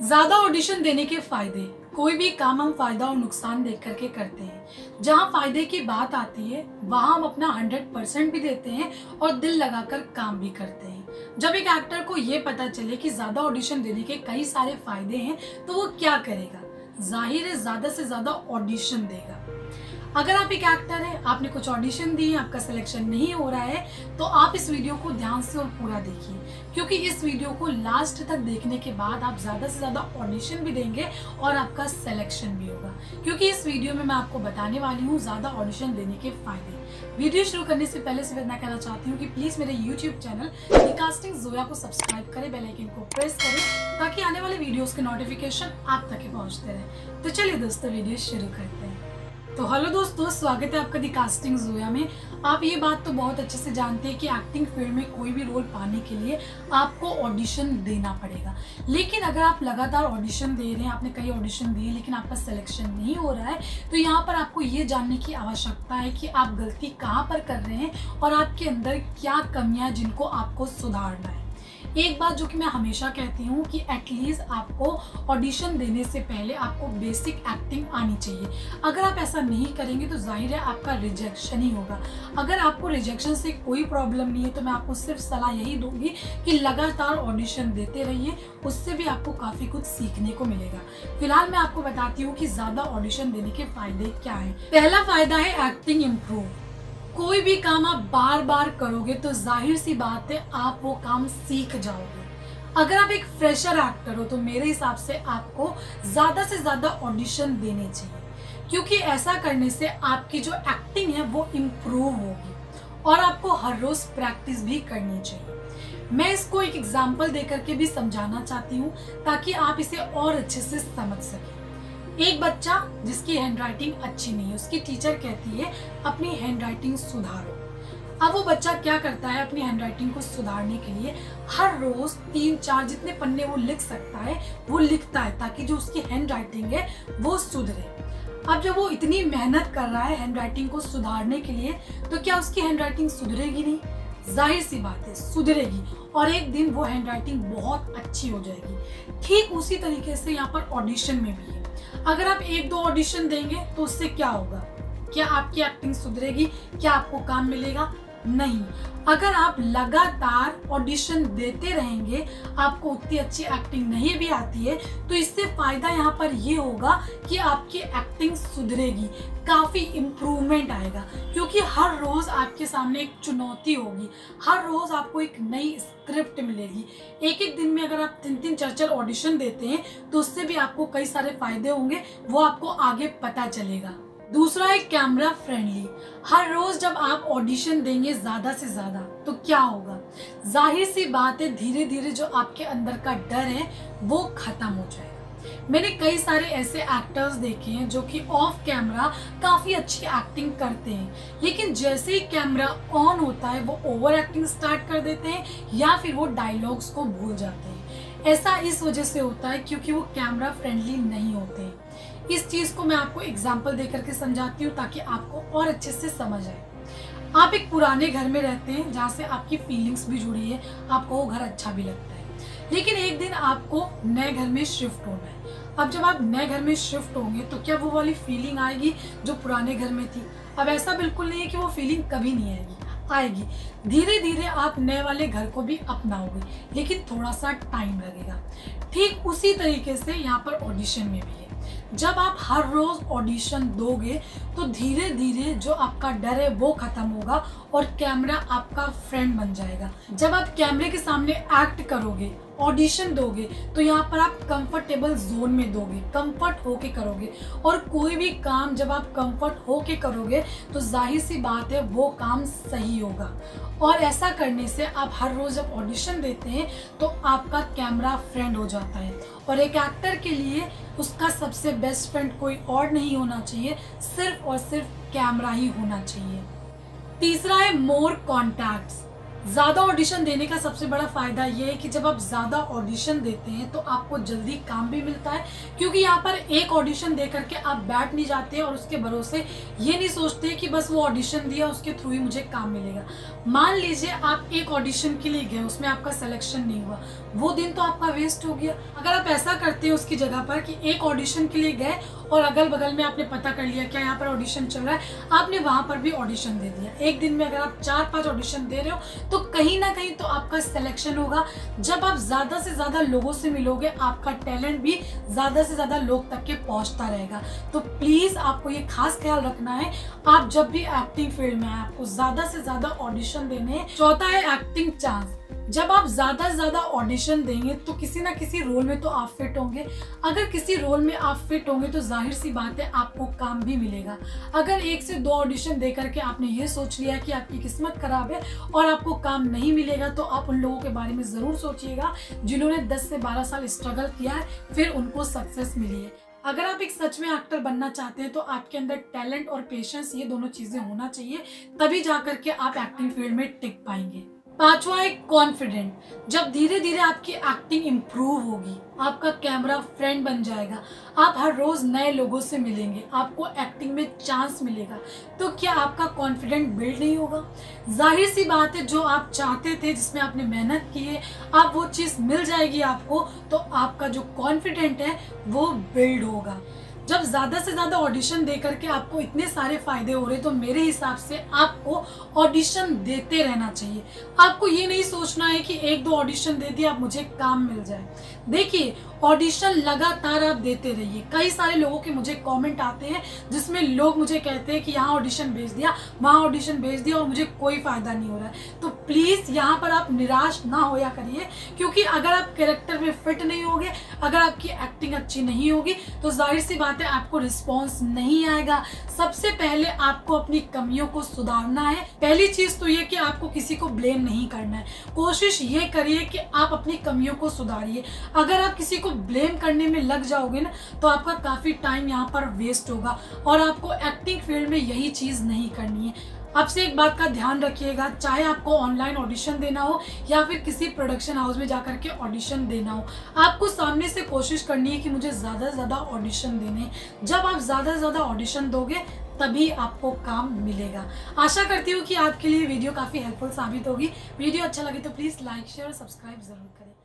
ज्यादा ऑडिशन देने के फायदे। कोई भी काम हम फायदा और नुकसान देख करके करते हैं। जहाँ फायदे की बात आती है वहाँ हम अपना 100% भी देते हैं और दिल लगाकर काम भी करते हैं। जब एक एक्टर को ये पता चले कि ज्यादा ऑडिशन देने के कई सारे फायदे हैं तो वो क्या करेगा? जाहिर है ज्यादा से ज्यादा ऑडिशन देगा। अगर आप एक एक्टर हैं, आपने कुछ ऑडिशन दिए, आपका सिलेक्शन नहीं हो रहा है, तो आप इस वीडियो को ध्यान से और पूरा देखिए, क्योंकि इस वीडियो को लास्ट तक देखने के बाद आप ज्यादा से ज्यादा ऑडिशन भी देंगे और आपका सिलेक्शन भी होगा। क्योंकि इस वीडियो में मैं आपको बताने वाली हूँ ज्यादा ऑडिशन देने के फायदे। वीडियो शुरू करने से पहले सिर्फ इतना कहना चाहती हूँ कि प्लीज मेरे YouTube channel the casting Zoya को सब्सक्राइब करें, बेल आइकन को प्रेस करें ताकि आने वाले वीडियोस के नोटिफिकेशन आप तक पहुंचते रहे। तो चलिए दोस्तों, वीडियो शुरू करते हैं। तो हेलो दोस्तों, स्वागत है आपका दी कास्टिंग जोया में। आप ये बात तो बहुत अच्छे से जानते हैं कि एक्टिंग फील्ड में कोई भी रोल पाने के लिए आपको ऑडिशन देना पड़ेगा। लेकिन अगर आप लगातार ऑडिशन दे रहे हैं, आपने कई ऑडिशन दिए लेकिन आपका सिलेक्शन नहीं हो रहा है, तो यहाँ पर आपको ये जानने की आवश्यकता है कि आप गलती कहाँ पर कर रहे हैं और आपके अंदर क्या कमियां जिनको आपको सुधारना है। एक बात जो कि मैं हमेशा कहती हूँ कि एटलीस्ट आपको ऑडिशन देने से पहले आपको बेसिक एक्टिंग आनी चाहिए। अगर आप ऐसा नहीं करेंगे तो जाहिर है आपका रिजेक्शन ही होगा। अगर आपको रिजेक्शन से कोई प्रॉब्लम नहीं है तो मैं आपको सिर्फ सलाह यही दूंगी कि लगातार ऑडिशन देते रहिए, उससे भी आपको काफ़ी कुछ सीखने को मिलेगा। फिलहाल मैं आपको बताती हूँ कि ज़्यादा ऑडिशन देने के फायदे क्या हैं। पहला फायदा है एक्टिंग इम्प्रूव। कोई भी काम आप बार बार करोगे तो जाहिर सी बात है आप वो काम सीख जाओगे। अगर आप एक फ्रेशर एक्टर हो तो मेरे हिसाब से आपको ज्यादा से ज्यादा ऑडिशन देने चाहिए, क्योंकि ऐसा करने से आपकी जो एक्टिंग है वो इम्प्रूव होगी और आपको हर रोज प्रैक्टिस भी करनी चाहिए। मैं इसको एक एग्जाम्पल देकर के भी समझाना चाहती हूँ ताकि आप इसे और अच्छे से समझ सकें। एक बच्चा जिसकी हैंडराइटिंग अच्छी नहीं है, उसकी टीचर कहती है अपनी हैंडराइटिंग सुधारो। अब वो बच्चा क्या करता है, अपनी हैंडराइटिंग को सुधारने के लिए हर रोज 3-4 जितने पन्ने वो लिख सकता है वो लिखता है ताकि जो उसकी हैंडराइटिंग है वो सुधरे। अब जब वो इतनी मेहनत कर रहा है हैंडराइटिंग को सुधारने के लिए, तो क्या उसकी हैंडराइटिंग सुधरेगी नहीं? जाहिर सी बात है सुधरेगी और एक दिन वो हैंडराइटिंग बहुत अच्छी हो जाएगी। ठीक उसी तरीके से यहाँ पर ऑडिशन में भी है। अगर आप 1-2 ऑडिशन देंगे तो उससे क्या होगा? क्या आपकी एक्टिंग सुधरेगी? क्या आपको काम मिलेगा? नहीं। अगर आप लगातार ऑडिशन देते रहेंगे, आपको उतनी अच्छी एक्टिंग नहीं भी आती है, तो इससे फायदा यहाँ पर ये होगा कि आपकी एक्टिंग सुधरेगी, काफी इम्प्रूवमेंट आएगा, क्योंकि हर रोज आपके सामने एक चुनौती होगी, हर रोज आपको एक नई स्क्रिप्ट मिलेगी। एक एक दिन में अगर आप 3-3 4-4 ऑडिशन देते हैं तो उससे भी आपको कई सारे फायदे होंगे, वो आपको आगे पता चलेगा। दूसरा है कैमरा फ्रेंडली। हर रोज जब आप ऑडिशन देंगे ज्यादा से ज्यादा तो क्या होगा? जाहिर सी बात है धीरे धीरे जो आपके अंदर का डर है वो खत्म हो जाएगा। मैंने कई सारे ऐसे एक्टर्स देखे हैं जो कि ऑफ कैमरा काफी अच्छी एक्टिंग करते हैं, लेकिन जैसे ही कैमरा ऑन होता है वो ओवर एक्टिंग स्टार्ट कर देते हैं या फिर वो डायलॉग्स को भूल जाते हैं। ऐसा इस वजह से होता है क्योंकि वो कैमरा फ्रेंडली नहीं होते हैं। इस चीज को मैं आपको एग्जाम्पल देकर के समझाती हूँ ताकि आपको और अच्छे से समझ आए। आप एक पुराने घर में रहते हैं जहाँ से आपकी फीलिंग्स भी जुड़ी है, आपको वो घर अच्छा भी लगता है, लेकिन एक दिन आपको नए घर में शिफ्ट होना है। अब जब आप नए घर में शिफ्ट होंगे तो क्या वो वाली फीलिंग आएगी जो पुराने घर में थी? अब ऐसा बिल्कुल नहीं है कि वो फीलिंग कभी नहीं आएगी। धीरे धीरे आप नए वाले घर को भी अपनाओगे, लेकिन थोड़ा सा टाइम लगेगा। ठीक उसी तरीके से यहाँ पर ऑडिशन में भी है। जब आप हर रोज ऑडिशन दोगे तो धीरे धीरे जो आपका डर है वो खत्म होगा और कैमरा आपका फ्रेंड बन जाएगा। जब आप कैमरे के सामने एक्ट करोगे, ऑडिशन दोगे, तो यहाँ पर आप कंफर्टेबल जोन में दोगे, कंफर्ट होके करोगे। और कोई भी काम जब आप कंफर्ट होके करोगे तो जाहिर सी बात है वो काम सही होगा। और ऐसा करने से आप हर रोज जब ऑडिशन देते हैं तो आपका कैमरा फ्रेंड हो जाता है। और एक एक्टर के लिए उसका सबसे बेस्ट फ्रेंड कोई और नहीं होना चाहिए, सिर्फ और सिर्फ कैमरा ही होना चाहिए। तीसरा है मोर कॉन्टैक्ट्स। ज़्यादा ऑडिशन देने का सबसे बड़ा फ़ायदा ये है कि जब आप ज़्यादा ऑडिशन देते हैं तो आपको जल्दी काम भी मिलता है, क्योंकि यहाँ पर एक ऑडिशन दे करके आप बैठ नहीं जाते और उसके भरोसे ये नहीं सोचते कि बस वो ऑडिशन दिया उसके थ्रू ही मुझे काम मिलेगा। मान लीजिए आप एक ऑडिशन के लिए गए, उसमें आपका सिलेक्शन नहीं हुआ, वो दिन तो आपका वेस्ट हो गया। अगर आप ऐसा करते हैं उसकी जगह पर कि एक ऑडिशन के लिए गए और अगल बगल में आपने पता कर लिया क्या यहाँ पर ऑडिशन चल रहा है, आपने वहां पर भी ऑडिशन दे दिया। एक दिन में अगर आप 4-5 ऑडिशन दे रहे हो तो कहीं ना कहीं तो आपका सिलेक्शन होगा। जब आप ज्यादा से ज्यादा लोगों से मिलोगे, आपका टैलेंट भी ज्यादा से ज्यादा लोग तक के पहुंचता रहेगा। तो प्लीज आपको ये खास ख्याल रखना है, आप जब भी एक्टिंग फील्ड में आए आपको ज्यादा से ज्यादा ऑडिशन देने हैं। चौथा है एक्टिंग चांस। जब आप ज्यादा से ज्यादा ऑडिशन देंगे तो किसी ना किसी रोल में तो आप फिट होंगे। अगर किसी रोल में आप फिट होंगे तो जाहिर सी बात है आपको काम भी मिलेगा। अगर 1 से 2 ऑडिशन दे करके आपने ये सोच लिया कि आपकी किस्मत खराब है और आपको काम नहीं मिलेगा, तो आप उन लोगों के बारे में जरूर सोचिएगा जिन्होंने 10 से 12 साल स्ट्रगल किया है, फिर उनको सक्सेस मिली है। अगर आप एक सच में एक्टर बनना चाहते हैं तो आपके अंदर टैलेंट और पेशेंस, ये दोनों चीजें होना चाहिए, तभी जाकर के आप एक्टिंग फील्ड में टिक पाएंगे। पांचवा है कॉन्फिडेंट। जब धीरे धीरे आपकी एक्टिंग इम्प्रूव होगी, आपका कैमरा फ्रेंड बन जाएगा, आप हर रोज नए लोगों से मिलेंगे, आपको एक्टिंग में चांस मिलेगा, तो क्या आपका कॉन्फिडेंट बिल्ड नहीं होगा? जाहिर सी बात है, जो आप चाहते थे, जिसमें आपने मेहनत की है, आप वो चीज मिल जाएगी आपको, तो आपका जो कॉन्फिडेंट है वो बिल्ड होगा। जब ज्यादा से ज्यादा ऑडिशन दे करके आपको इतने सारे फायदे हो रहे, तो मेरे हिसाब से आपको ऑडिशन देते रहना चाहिए। आपको ये नहीं सोचना है कि 1-2 ऑडिशन दे दिया अब मुझे काम मिल जाए। देखिए, ऑडिशन लगातार आप देते रहिए। कई सारे लोगों के मुझे कमेंट आते हैं जिसमें लोग मुझे कहते हैं कि यहाँ ऑडिशन भेज दिया, वहाँ ऑडिशन भेज दिया और मुझे कोई फायदा नहीं हो रहा है। तो प्लीज यहाँ पर आप निराश ना होया करिए, क्योंकि अगर आप कैरेक्टर में फिट नहीं होगे, अगर आपकी एक्टिंग अच्छी नहीं होगी, तो जाहिर सी बात है आपको रिस्पॉन्स नहीं आएगा। सबसे पहले आपको अपनी कमियों को सुधारना है। पहली चीज तो ये कि आपको किसी को ब्लेम नहीं करना है। कोशिश ये करिए कि आप अपनी कमियों को सुधारिए। अगर आप किसी को ब्लेम करने में लग जाओगे ना, तो आपका काफी टाइम यहाँ पर वेस्ट होगा और आपको एक्टिंग फील्ड में यही चीज नहीं करनी है। आपसे एक बात का ध्यान रखिएगा, चाहे आपको ऑनलाइन ऑडिशन देना हो या फिर किसी प्रोडक्शन हाउस में जाकर के ऑडिशन देना हो, आपको सामने से कोशिश करनी है कि मुझे ज़्यादा से ज़्यादा ऑडिशन देने हैं। जब आप ज़्यादा से ज़्यादा ऑडिशन दोगे तभी आपको काम मिलेगा। आशा करती हूँ कि आपके लिए वीडियो काफ़ी हेल्पफुल साबित होगी। वीडियो अच्छा लगे तो प्लीज़ लाइक, शेयर और सब्सक्राइब ज़रूर करें।